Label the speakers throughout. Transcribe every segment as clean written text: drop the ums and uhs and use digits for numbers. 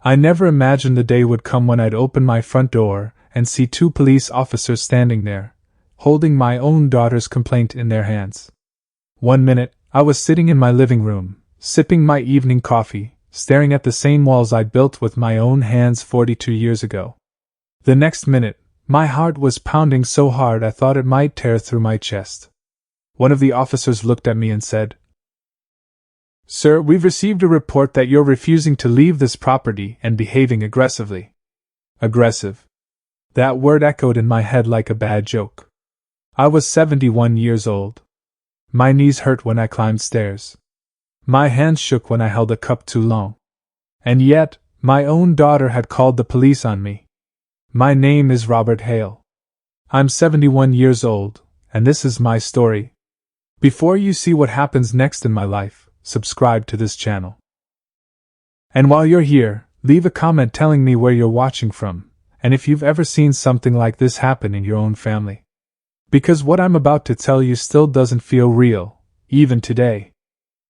Speaker 1: I never imagined the day would come when I'd open my front door and see two police officers standing there, holding my own daughter's complaint in their hands. One minute, I was sitting in my living room, sipping my evening coffee, staring at the same walls I'd built with my own hands 42 years ago. The next minute, my heart was pounding so hard I thought it might tear through my chest. One of the officers looked at me and said, "Sir, we've received a report that you're refusing to leave this property and behaving aggressively." Aggressive. That word echoed in my head like a bad joke. I was 71 years old. My knees hurt when I climbed stairs. My hands shook when I held a cup too long. And yet, my own daughter had called the police on me. My name is Robert Hale. I'm 71 years old, and this is my story. Before you see what happens next in my life, subscribe to this channel. And while you're here, leave a comment telling me where you're watching from, and if you've ever seen something like this happen in your own family. Because what I'm about to tell you still doesn't feel real, even today.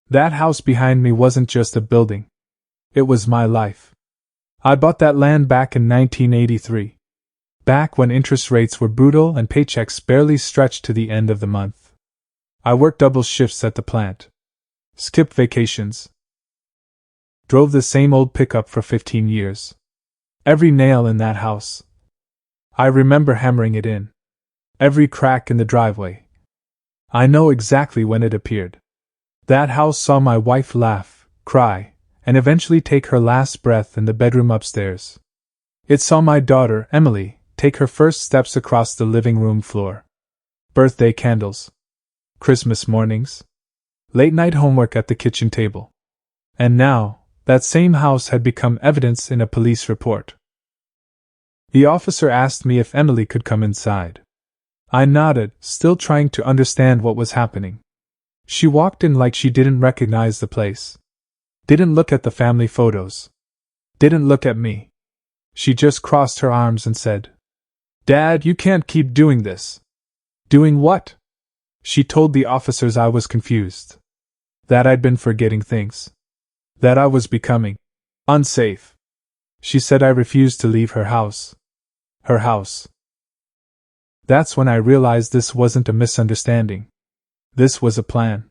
Speaker 1: That house behind me wasn't just a building. It was my life. I bought that land back in 1983. Back when interest rates were brutal and paychecks barely stretched to the end of the month. I worked double shifts at the plant. Skipped vacations. Drove the same old pickup for 15 years. Every nail in that house. I remember hammering it in. Every crack in the driveway. I know exactly when it appeared. That house saw my wife laugh, cry, and eventually take her last breath in the bedroom upstairs. It saw my daughter, Emily, take her first steps across the living room floor. Birthday candles. Christmas mornings. Late-night homework at the kitchen table. And now, that same house had become evidence in a police report. The officer asked me if Emily could come inside. I nodded, still trying to understand what was happening. She walked in like she didn't recognize the place. Didn't look at the family photos. Didn't look at me. She just crossed her arms and said, "Dad, you can't keep doing this." Doing what? She told the officers I was confused. That I'd been forgetting things. That I was becoming unsafe. She said I refused to leave her house. Her house. That's when I realized this wasn't a misunderstanding. This was a plan.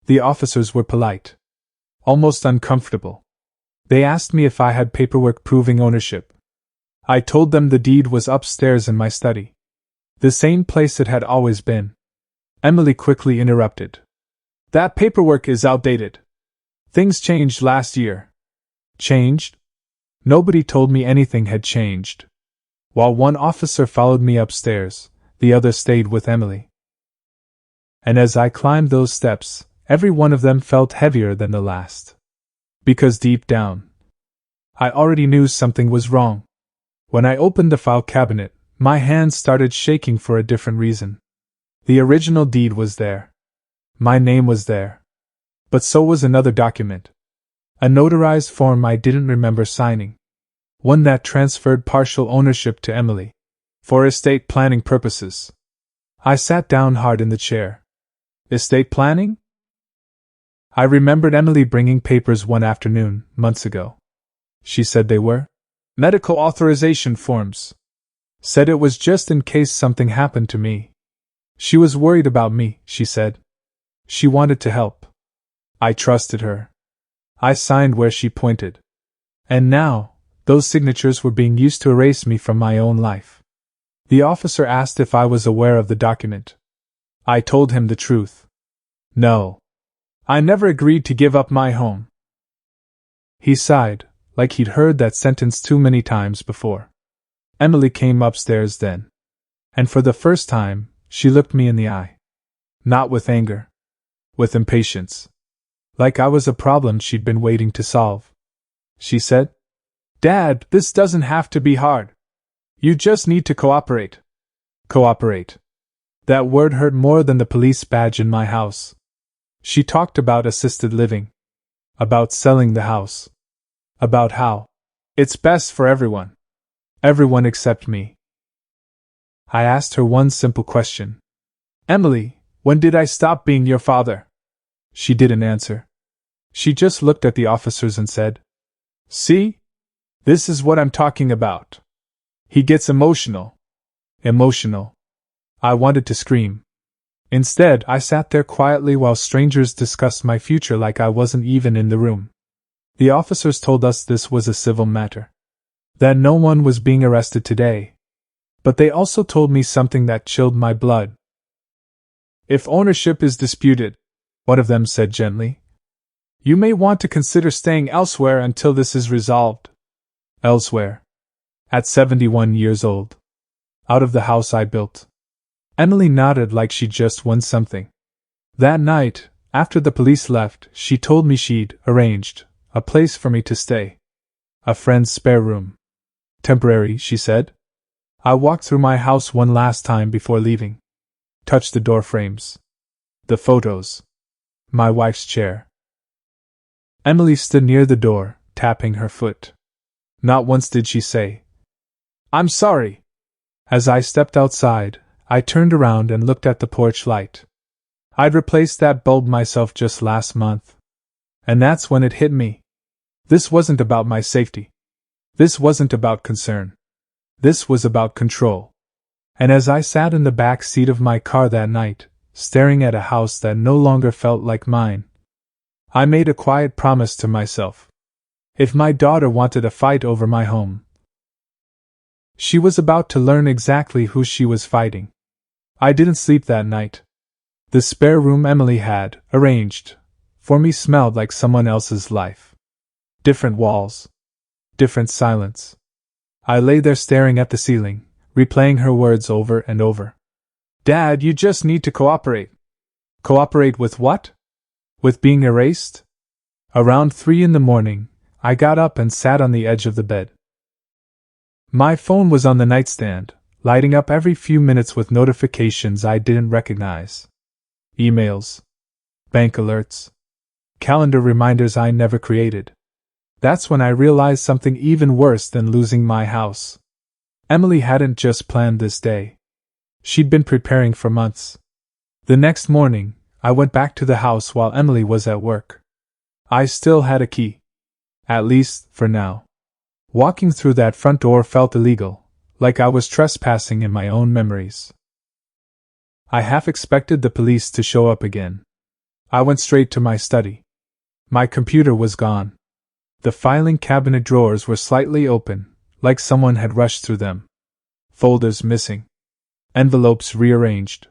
Speaker 1: The officers were polite. Almost uncomfortable. They asked me if I had paperwork proving ownership. I told them the deed was upstairs in my study. The same place it had always been. Emily quickly interrupted. "That paperwork is outdated. Things changed last year." Changed? Nobody told me anything had changed. While one officer followed me upstairs, the other stayed with Emily. And as I climbed those steps, every one of them felt heavier than the last. Because deep down, I already knew something was wrong. When I opened the file cabinet, my hands started shaking for a different reason. The original deed was there. My name was there. But so was another document. A notarized form I didn't remember signing. One that transferred partial ownership to Emily. For estate planning purposes. I sat down hard in the chair. Estate planning? I remembered Emily bringing papers one afternoon, months ago. She said they were medical authorization forms. Said it was just in case something happened to me. She was worried about me, she said. She wanted to help. I trusted her. I signed where she pointed. And now, those signatures were being used to erase me from my own life. The officer asked if I was aware of the document. I told him the truth. No. I never agreed to give up my home. He sighed, like he'd heard that sentence too many times before. Emily came upstairs then. And for the first time, she looked me in the eye. Not with anger. With impatience. Like I was a problem she'd been waiting to solve. She said, "Dad, this doesn't have to be hard. You just need to cooperate." Cooperate. That word hurt more than the police badge in my house. She talked about assisted living. About selling the house. About how it's best for everyone. Everyone except me. I asked her one simple question. "Emily, when did I stop being your father?" She didn't answer. She just looked at the officers and said, "See? This is what I'm talking about. He gets emotional. Emotional. I wanted to scream. Instead, I sat there quietly while strangers discussed my future like I wasn't even in the room. The officers told us this was a civil matter, that no one was being arrested today. But they also told me something that chilled my blood. If ownership is disputed, one of them said gently, you may want to consider staying elsewhere until this is resolved. Elsewhere. At 71 years old. Out of the house I built. Emily nodded like she'd just won something. That night, after the police left, she told me she'd arranged a place for me to stay. A friend's spare room. Temporary, she said. I walked through my house one last time before leaving. Touched the door frames. The photos. My wife's chair. Emily stood near the door, tapping her foot. Not once did she say, I'm sorry. As I stepped outside, I turned around and looked at the porch light. I'd replaced that bulb myself just last month. And that's when it hit me. This wasn't about my safety. This wasn't about concern. This was about control. And as I sat in the back seat of my car that night, staring at a house that no longer felt like mine, I made a quiet promise to myself. If my daughter wanted a fight over my home, she was about to learn exactly who she was fighting. I didn't sleep that night. The spare room Emily had arranged for me smelled like someone else's life. Different walls. Different silence. I lay there staring at the ceiling, replaying her words over and over. Dad, you just need to cooperate. Cooperate with what? With being erased? Around 3 in the morning, I got up and sat on the edge of the bed. My phone was on the nightstand, lighting up every few minutes with notifications I didn't recognize. Emails. Bank alerts. Calendar reminders I never created. That's when I realized something even worse than losing my house. Emily hadn't just planned this day. She'd been preparing for months. The next morning, I went back to the house while Emily was at work. I still had a key. At least, for now. Walking through that front door felt illegal, like I was trespassing in my own memories. I half expected the police to show up again. I went straight to my study. My computer was gone. The filing cabinet drawers were slightly open, like someone had rushed through them. Folders missing. Envelopes rearranged.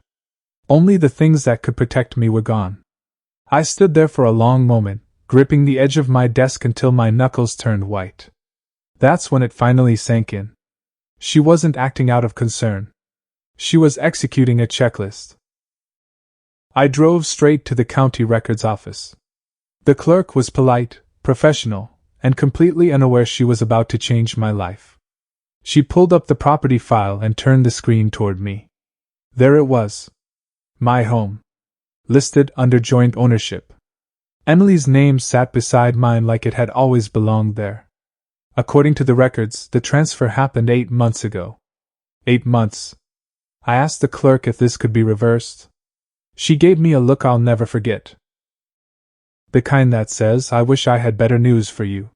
Speaker 1: Only the things that could protect me were gone. I stood there for a long moment, gripping the edge of my desk until my knuckles turned white. That's when it finally sank in. She wasn't acting out of concern. She was executing a checklist. I drove straight to the county records office. The clerk was polite, professional, and completely unaware she was about to change my life. She pulled up the property file and turned the screen toward me. There it was. My home. Listed under joint ownership. Emily's name sat beside mine like it had always belonged there. According to the records, the transfer happened 8 months ago. 8 months. I asked the clerk if this could be reversed. She gave me a look I'll never forget. The kind that says, I wish I had better news for you.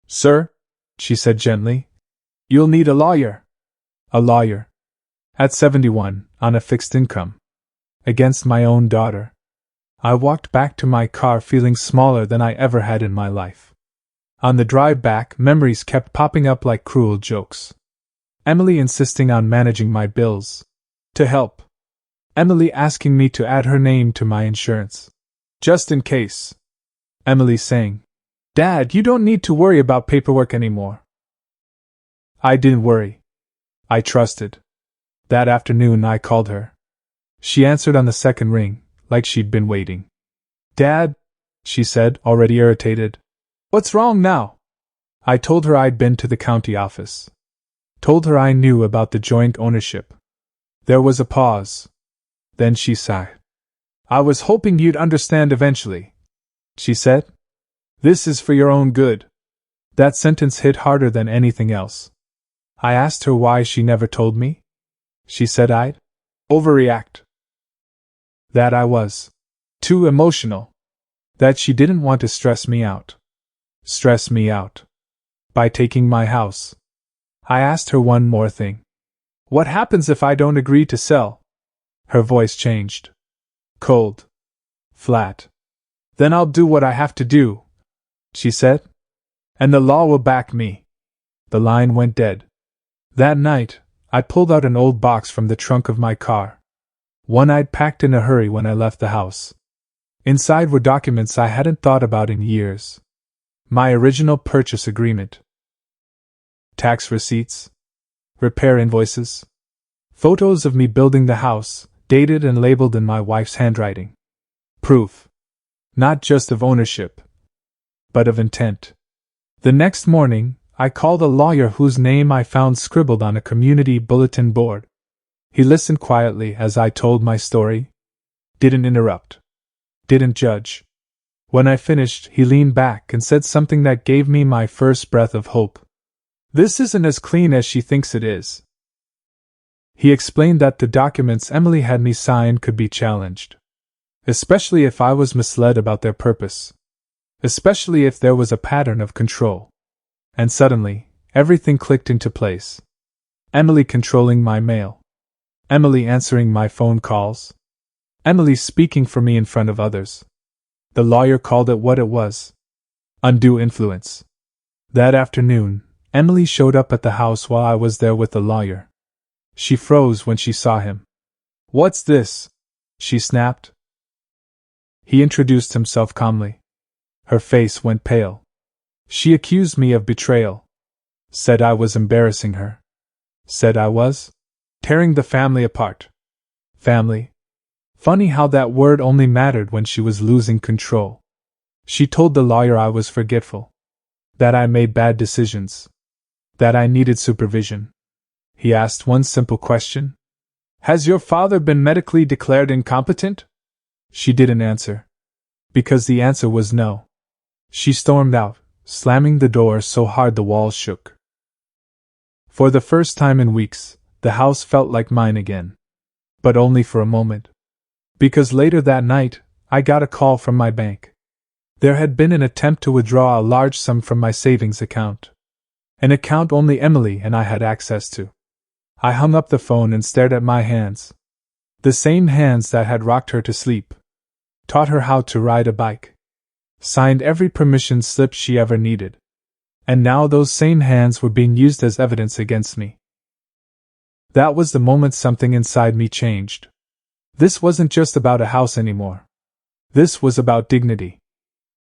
Speaker 1: Sir, she said gently, you'll need a lawyer. A lawyer. At 71, on a fixed income. Against my own daughter. I walked back to my car feeling smaller than I ever had in my life. On the drive back, memories kept popping up like cruel jokes. Emily insisting on managing my bills. To help. Emily asking me to add her name to my insurance. Just in case. Emily saying, Dad, you don't need to worry about paperwork anymore. I didn't worry. I trusted. That afternoon I called her. She answered on the second ring, like she'd been waiting. Dad, she said, already irritated. What's wrong now? I told her I'd been to the county office. Told her I knew about the joint ownership. There was a pause. Then she sighed. I was hoping you'd understand eventually, she said. This is for your own good. That sentence hit harder than anything else. I asked her why she never told me. She said I'd overreact. That I was too emotional. That she didn't want to stress me out. Stress me out. By taking my house. I asked her one more thing. What happens if I don't agree to sell? Her voice changed. Cold. Flat. Then I'll do what I have to do, she said. And the law will back me. The line went dead. That night, I pulled out an old box from the trunk of my car. One I'd packed in a hurry when I left the house. Inside were documents I hadn't thought about in years. My original purchase agreement. Tax receipts. Repair invoices. Photos of me building the house, dated and labeled in my wife's handwriting. Proof. Not just of ownership, but of intent. The next morning, I called a lawyer whose name I found scribbled on a community bulletin board. He listened quietly as I told my story. Didn't interrupt. Didn't judge. When I finished, he leaned back and said something that gave me my first breath of hope. This isn't as clean as she thinks it is. He explained that the documents Emily had me sign could be challenged. Especially if I was misled about their purpose. Especially if there was a pattern of control. And suddenly, everything clicked into place. Emily controlling my mail. Emily answering my phone calls. Emily speaking for me in front of others. The lawyer called it what it was. Undue influence. That afternoon, Emily showed up at the house while I was there with the lawyer. She froze when she saw him. What's this? She snapped. He introduced himself calmly. Her face went pale. She accused me of betrayal. Said I was embarrassing her. Said I was tearing the family apart. Family. Funny how that word only mattered when she was losing control. She told the lawyer I was forgetful. That I made bad decisions. That I needed supervision. He asked one simple question. Has your father been medically declared incompetent? She didn't answer. Because the answer was no. She stormed out, slamming the door so hard the walls shook. For the first time in weeks, the house felt like mine again. But only for a moment. Because later that night, I got a call from my bank. There had been an attempt to withdraw a large sum from my savings account. An account only Emily and I had access to. I hung up the phone and stared at my hands. The same hands that had rocked her to sleep. Taught her how to ride a bike. Signed every permission slip she ever needed. And now those same hands were being used as evidence against me. That was the moment something inside me changed. This wasn't just about a house anymore. This was about dignity.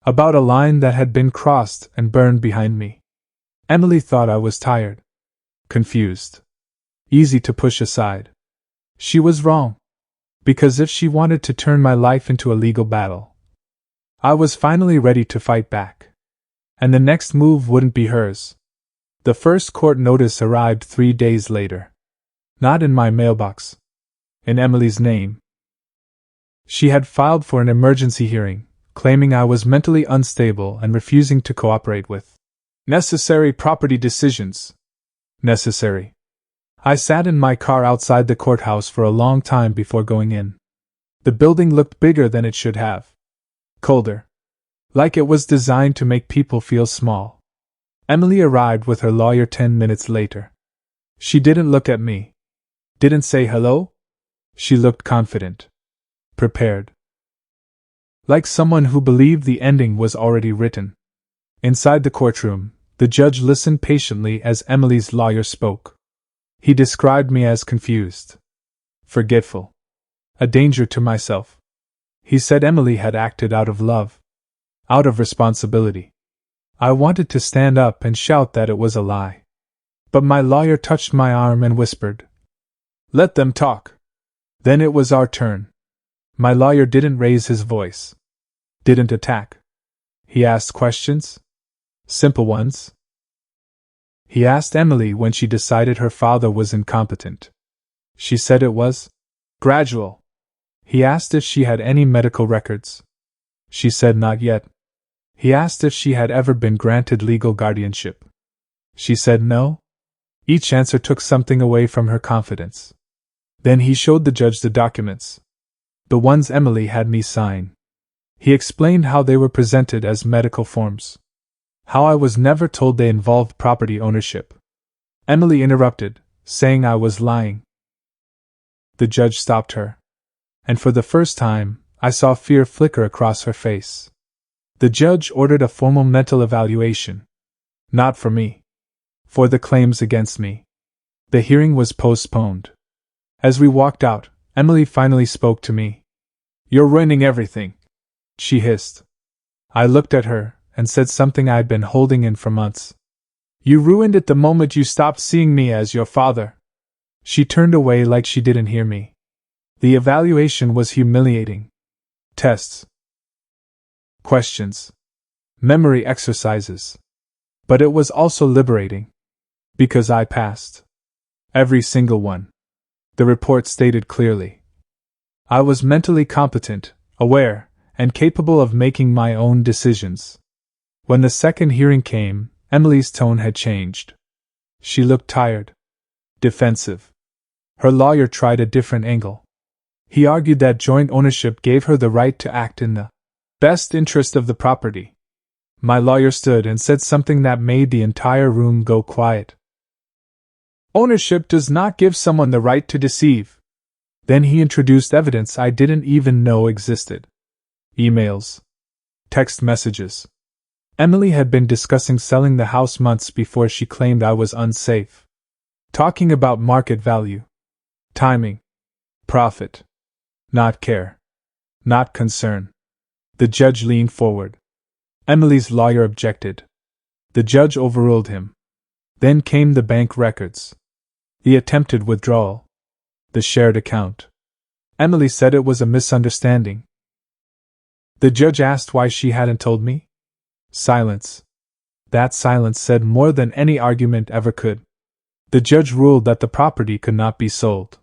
Speaker 1: About a line that had been crossed and burned behind me. Emily thought I was tired. Confused. Easy to push aside. She was wrong. Because if she wanted to turn my life into a legal battle, I was finally ready to fight back. And the next move wouldn't be hers. The first court notice arrived 3 days later. Not in my mailbox. In Emily's name. She had filed for an emergency hearing, claiming I was mentally unstable and refusing to cooperate with necessary property decisions. Necessary. I sat in my car outside the courthouse for a long time before going in. The building looked bigger than it should have. Colder. Like it was designed to make people feel small. Emily arrived with her lawyer 10 minutes later. She didn't look at me. Didn't say hello. She looked confident. Prepared. Like someone who believed the ending was already written. Inside the courtroom, the judge listened patiently as Emily's lawyer spoke. He described me as confused. Forgetful. A danger to myself. He said Emily had acted out of love. Out of responsibility. I wanted to stand up and shout that it was a lie. But my lawyer touched my arm and whispered, "Let them talk." Then it was our turn. My lawyer didn't raise his voice. Didn't attack. He asked questions. Simple ones. He asked Emily when she decided her father was incompetent. She said it was gradual. He asked if she had any medical records. She said not yet. He asked if she had ever been granted legal guardianship. She said no. Each answer took something away from her confidence. Then he showed the judge the documents. The ones Emily had me sign. He explained how they were presented as medical forms. How I was never told they involved property ownership. Emily interrupted, saying I was lying. The judge stopped her. And for the first time, I saw fear flicker across her face. The judge ordered a formal mental evaluation. Not for me. For the claims against me. The hearing was postponed. As we walked out, Emily finally spoke to me. "You're ruining everything," she hissed. I looked at her and said something I'd been holding in for months. "You ruined it the moment you stopped seeing me as your father." She turned away like she didn't hear me. The evaluation was humiliating. Tests. Questions. Memory exercises. But it was also liberating. Because I passed. Every single one. The report stated clearly. I was mentally competent, aware, and capable of making my own decisions. When the second hearing came, Emily's tone had changed. She looked tired. Defensive. Her lawyer tried a different angle. He argued that joint ownership gave her the right to act in the best interest of the property. My lawyer stood and said something that made the entire room go quiet. "Ownership does not give someone the right to deceive." Then he introduced evidence I didn't even know existed. Emails. Text messages. Emily had been discussing selling the house months before she claimed I was unsafe. Talking about market value. Timing. Profit. Not care. Not concern. The judge leaned forward. Emily's lawyer objected. The judge overruled him. Then came the bank records. The attempted withdrawal. The shared account. Emily said it was a misunderstanding. The judge asked why she hadn't told me. Silence. That silence said more than any argument ever could. The judge ruled that the property could not be sold.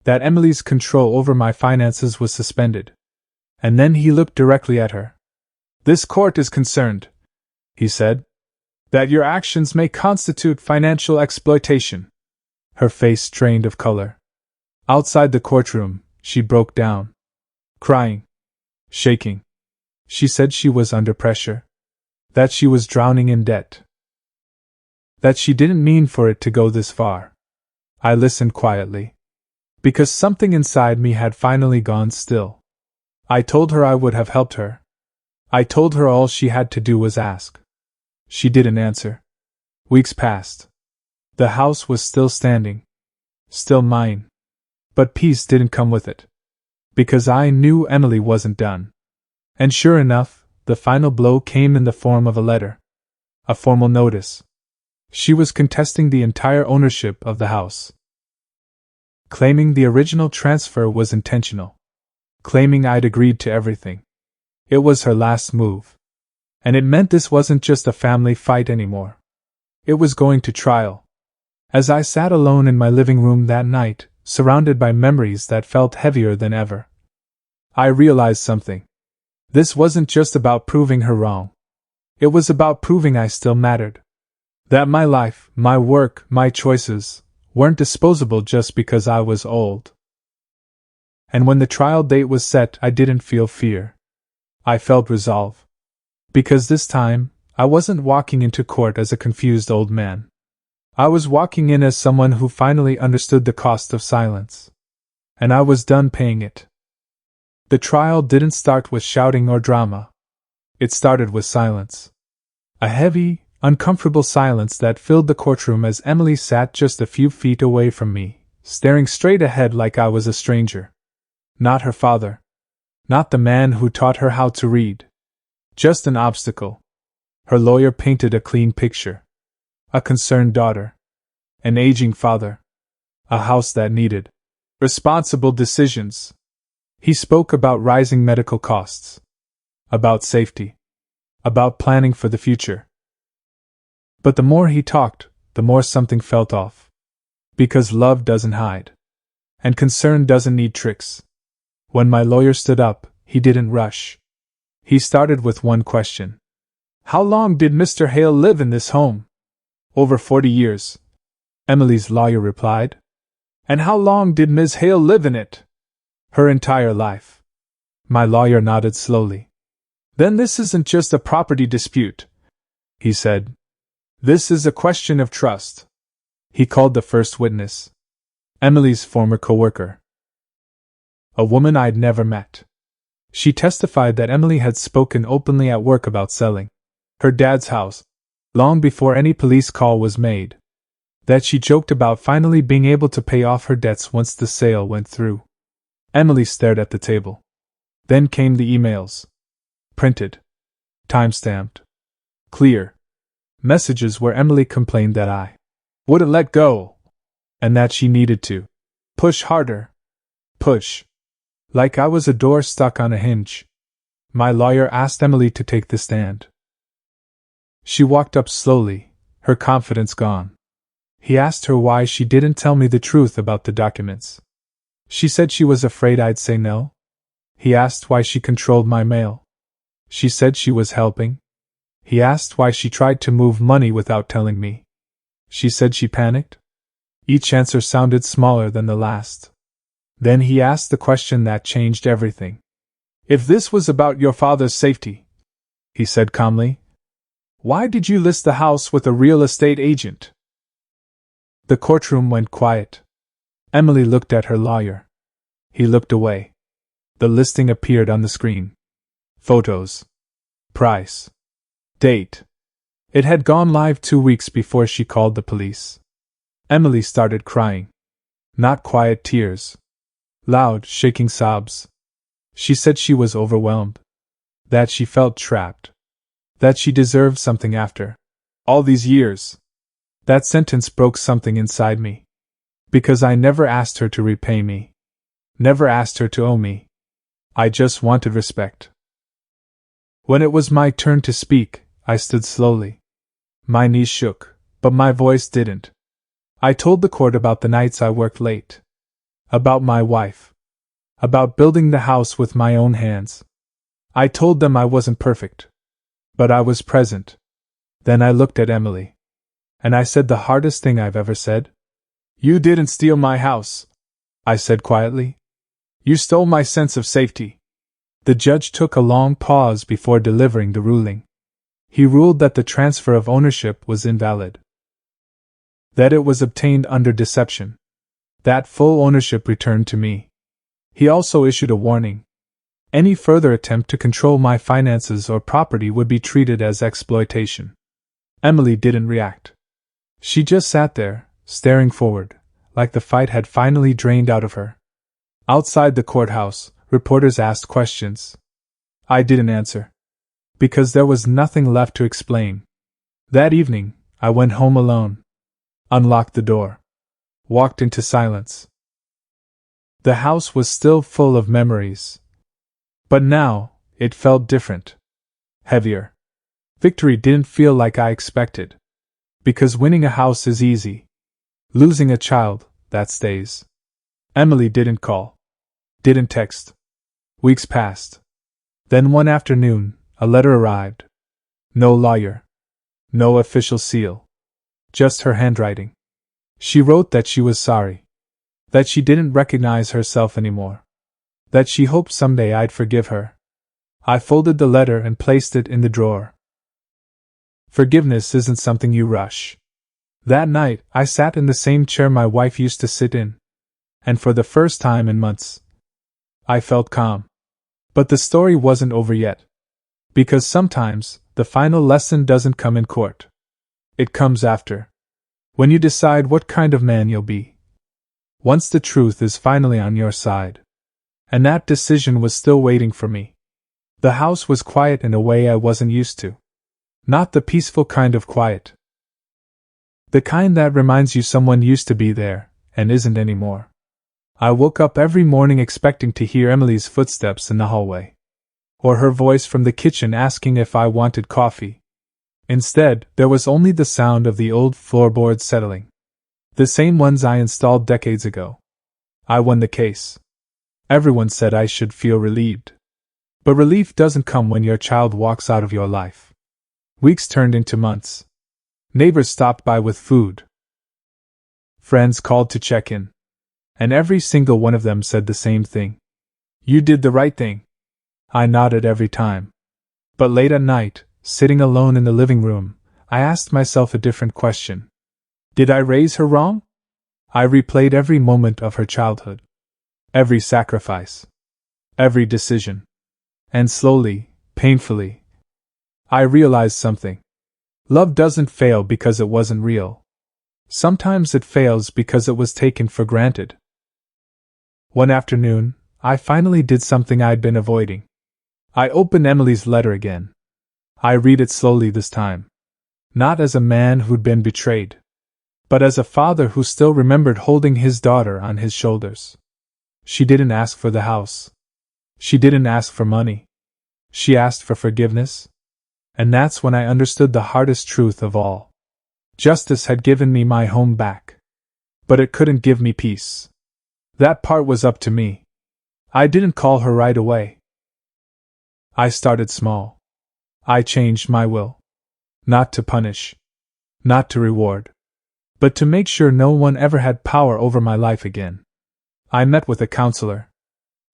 Speaker 1: That Emily's control over my finances was suspended. And then he looked directly at her. "This court is concerned," he said, "that your actions may constitute financial exploitation." Her face strained of color. Outside the courtroom, she broke down. Crying. Shaking. She said she was under pressure. That she was drowning in debt. That she didn't mean for it to go this far. I listened quietly. Because something inside me had finally gone still. I told her I would have helped her. I told her all she had to do was ask. She didn't answer. Weeks passed. The house was still standing. Still mine. But peace didn't come with it. Because I knew Emily wasn't done. And sure enough, the final blow came in the form of a letter. A formal notice. She was contesting the entire ownership of the house. Claiming the original transfer was intentional. Claiming I'd agreed to everything. It was her last move. And it meant this wasn't just a family fight anymore. It was going to trial. As I sat alone in my living room that night, surrounded by memories that felt heavier than ever, I realized something. This wasn't just about proving her wrong. It was about proving I still mattered. That my life, my work, my choices, weren't disposable just because I was old. And when the trial date was set, I didn't feel fear. I felt resolve. Because this time, I wasn't walking into court as a confused old man. I was walking in as someone who finally understood the cost of silence. And I was done paying it. The trial didn't start with shouting or drama. It started with silence. A heavy, uncomfortable silence that filled the courtroom as Emily sat just a few feet away from me, staring straight ahead like I was a stranger. Not her father. Not the man who taught her how to read. Just an obstacle. Her lawyer painted a clean picture. A concerned daughter. An aging father. A house that needed responsible decisions. He spoke about rising medical costs. About safety. About planning for the future. But the more he talked, the more something felt off. Because love doesn't hide. And concern doesn't need tricks. When my lawyer stood up, he didn't rush. He started with one question. How long did Mr. Hale live in this home? Over 40 years. Emily's lawyer replied. And how long did Ms. Hale live in it? Her entire life. My lawyer nodded slowly. Then this isn't just a property dispute. he said. "This is a question of trust." He called the first witness. Emily's former coworker. A woman I'd never met. She testified that Emily had spoken openly at work about selling her dad's house, long before any police call was made. That she joked about finally being able to pay off her debts once the sale went through. Emily stared at the table. Then came the emails. Printed. Time-stamped. Clear. Messages where Emily complained that I wouldn't let go, and that she needed to push harder. Push. Like I was a door stuck on a hinge. My lawyer asked Emily to take the stand. She walked up slowly, her confidence gone. He asked her why she didn't tell me the truth about the documents. She said she was afraid I'd say no. He asked why she controlled my mail. She said she was helping. He asked why she tried to move money without telling me. She said she panicked. Each answer sounded smaller than the last. Then he asked the question that changed everything. "If this was about your father's safety," he said calmly, "why did you list the house with a real estate agent?" The courtroom went quiet. Emily looked at her lawyer. He looked away. The listing appeared on the screen. Photos. Price. Date. It had gone live 2 weeks before she called the police. Emily started crying. Not quiet tears. Loud, shaking sobs. She said she was overwhelmed. That she felt trapped. That she deserved something after all these years. That sentence broke something inside me. Because I never asked her to repay me. Never asked her to owe me. I just wanted respect. When it was my turn to speak, I stood slowly. My knees shook, but my voice didn't. I told the court about the nights I worked late. About my wife. About building the house with my own hands. I told them I wasn't perfect. But I was present. Then I looked at Emily. And I said the hardest thing I've ever said. "You didn't steal my house," I said quietly. "You stole my sense of safety." The judge took a long pause before delivering the ruling. He ruled that the transfer of ownership was invalid. That it was obtained under deception. That full ownership returned to me. He also issued a warning. Any further attempt to control my finances or property would be treated as exploitation. Emily didn't react. She just sat there, staring forward, like the fight had finally drained out of her. Outside the courthouse, reporters asked questions. I didn't answer. Because there was nothing left to explain. That evening, I went home alone. Unlocked the door. Walked into silence. The house was still full of memories. But now, it felt different. Heavier. Victory didn't feel like I expected. Because winning a house is easy. Losing a child, that stays. Emily didn't call. Didn't text. Weeks passed. Then one afternoon, a letter arrived. No lawyer. No official seal. Just her handwriting. She wrote that she was sorry. That she didn't recognize herself anymore. That she hoped someday I'd forgive her. I folded the letter and placed it in the drawer. Forgiveness isn't something you rush. That night, I sat in the same chair my wife used to sit in. And for the first time in months, I felt calm. But the story wasn't over yet. Because sometimes, the final lesson doesn't come in court. It comes after. When you decide what kind of man you'll be. Once the truth is finally on your side. And that decision was still waiting for me. The house was quiet in a way I wasn't used to. Not the peaceful kind of quiet. The kind that reminds you someone used to be there, and isn't anymore. I woke up every morning expecting to hear Emily's footsteps in the hallway. Or her voice from the kitchen asking if I wanted coffee. Instead, there was only the sound of the old floorboards settling. The same ones I installed decades ago. I won the case. Everyone said I should feel relieved. But relief doesn't come when your child walks out of your life. Weeks turned into months. Neighbors stopped by with food. Friends called to check in. And every single one of them said the same thing. You did the right thing. I nodded every time. But late at night, sitting alone in the living room, I asked myself a different question. Did I raise her wrong? I replayed every moment of her childhood, every sacrifice, every decision. And slowly, painfully, I realized something. Love doesn't fail because it wasn't real. Sometimes it fails because it was taken for granted. One afternoon, I finally did something I'd been avoiding. I opened Emily's letter again. I read it slowly this time. Not as a man who'd been betrayed, but as a father who still remembered holding his daughter on his shoulders. She didn't ask for the house. She didn't ask for money. She asked for forgiveness. And that's when I understood the hardest truth of all. Justice had given me my home back, but it couldn't give me peace. That part was up to me. I didn't call her right away. I started small. I changed my will. Not to punish. Not to reward. But to make sure no one ever had power over my life again. I met with a counselor.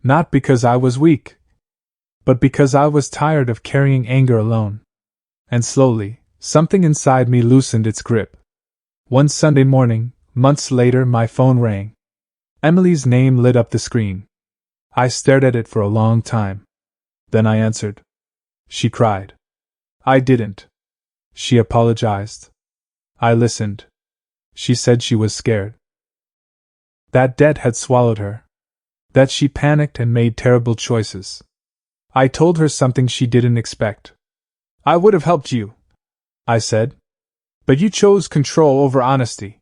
Speaker 1: Not because I was weak, but because I was tired of carrying anger alone. And slowly, something inside me loosened its grip. One Sunday morning, months later, my phone rang. Emily's name lit up the screen. I stared at it for a long time. Then I answered. She cried. I didn't. She apologized. I listened. She said she was scared. That debt had swallowed her. That she panicked and made terrible choices. I told her something she didn't expect. I would have helped you, I said. But you chose control over honesty.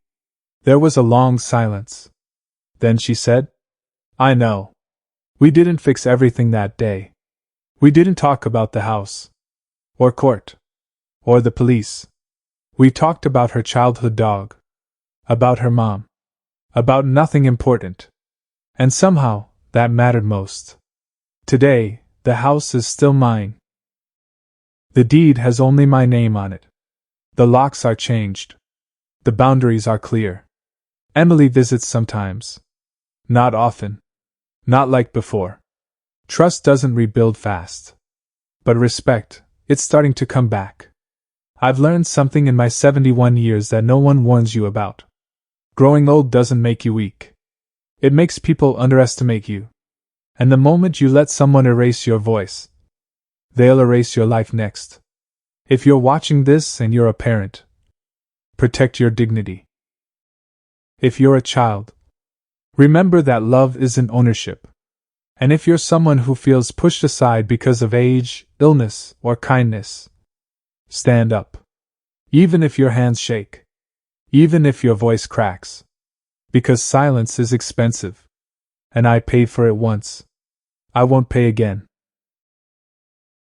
Speaker 1: There was a long silence. Then she said, I know. We didn't fix everything that day. We didn't talk about the house, or court, or the police. We talked about her childhood dog, about her mom, about nothing important. And somehow, that mattered most. Today, the house is still mine. The deed has only my name on it. The locks are changed. The boundaries are clear. Emily visits sometimes. Not often. Not like before. Trust doesn't rebuild fast. But respect, it's starting to come back. I've learned something in my 71 years that no one warns you about. Growing old doesn't make you weak. It makes people underestimate you. And the moment you let someone erase your voice, they'll erase your life next. If you're watching this and you're a parent, protect your dignity. If you're a child, remember that love isn't ownership. And if you're someone who feels pushed aside because of age, illness, or kindness, stand up. Even if your hands shake. Even if your voice cracks. Because silence is expensive. And I paid for it once. I won't pay again.